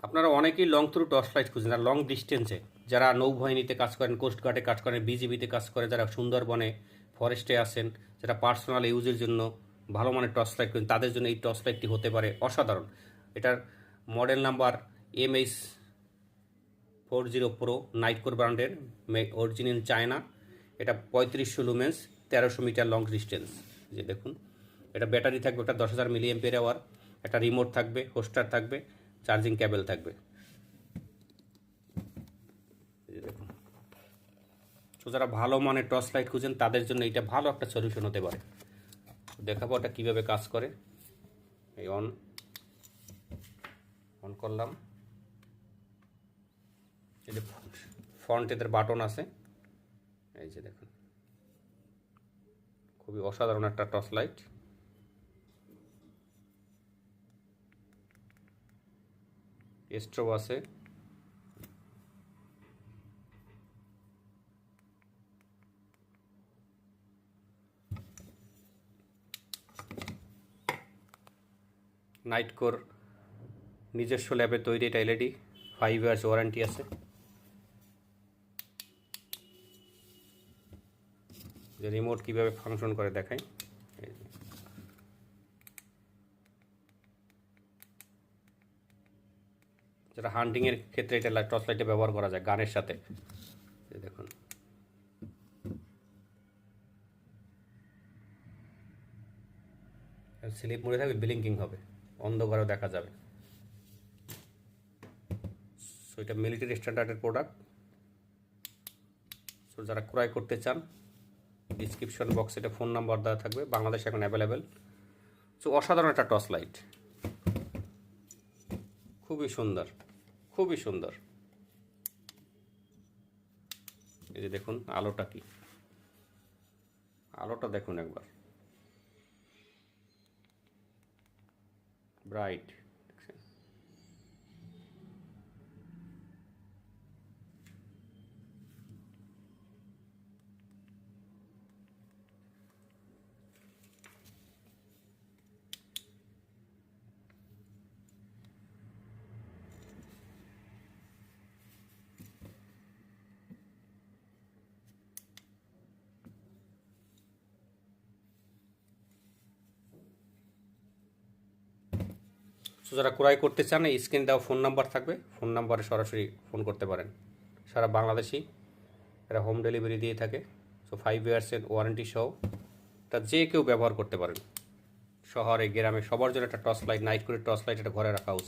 আপনারা অনেকেই long through torch light খুঁজেন আর লং ডিস্টেন্সে যারা নৌবাহিনীতে কাজ করেন, কোস্টগার্ডে কাজ করেন, বিজিবিতে কাজ করে, যারা সুন্দরবনে ফরেস্টে আসেন, যারা পার্সোনাল ইউজের জন্য ভালো মানের টর্চ লাইট খুঁজেন, তাদের জন্য এই টর্চ লাইটটি হতে পারে অসাধারণ। এটার model number MH40 pro, night core ব্র্যান্ডের, অরিজিনাল চায়না। এটা 3500 লুমেন্স, 1300 মিটার লং ডিস্টেন্স। যে দেখুন, এটা ব্যাটারি থাকবে, একটা 10,000 mAh, একটা রিমোট থাকবে, হোস্টার থাকবে, চার্জিং কেবল থাকবে। দেখুন, তো যারা ভালো মানের টর্চ লাইট খুঁজেন তাদের জন্য এটা ভালো একটা সলিউশন হতে পারে। দেখাবো এটা কীভাবে কাজ করে। এই অন করলাম। এই যে ফ্রন্টে এদের বাটন আছে, এই যে দেখুন, খুবই অসাধারণ একটা টর্চ লাইট। স্ট্রোব আছে, নাইট কোর নিজস্ব ল্যাবে তৈরি, এটা LED, 5 ইয়ার্স ওয়ারেন্টি আছে। যে রিমোট কীভাবে ফাংশন করে দেখাই। যেটা হান্টিংয়ের ক্ষেত্রে এটা টর্চ লাইটে ব্যবহার করা যায় গানের সাথে। দেখুন, স্লিপ মোডে থাকবে, ব্লিঙ্কিং হবে, অন্ধকারেও দেখা যাবে। সো এটা মিলিটারি স্ট্যান্ডার্ডের প্রোডাক্ট। সো যারা ক্রয় করতে চান, ডিসক্রিপশন বক্সে এটা ফোন নাম্বার দেওয়া থাকবে, বাংলাদেশে এখন অ্যাভেলেবেল। সো অসাধারণ একটা টর্চ লাইট, খুবই সুন্দর, খুবই সুন্দর। এই যে দেখুন আলোটা, কি আলোটা দেখুন একবার, ব্রাইট। সো যারা ক্রয় করতে চান, এই স্ক্রিন দেওয়া ফোন নাম্বার থাকবে, ফোন নাম্বারে সরাসরি ফোন করতে পারেন। সারা বাংলাদেশি এরা হোম ডেলিভারি দিয়ে থাকে। সো 5 ইয়ার্সের ওয়ারেন্টি সহ এটা যে কেউ ব্যবহার করতে পারেন। শহরে গ্রামে সবার জন্য একটা টর্চ লাইট, নাইট করে টর্চ লাইট এটা ঘরে রাখা উচিত।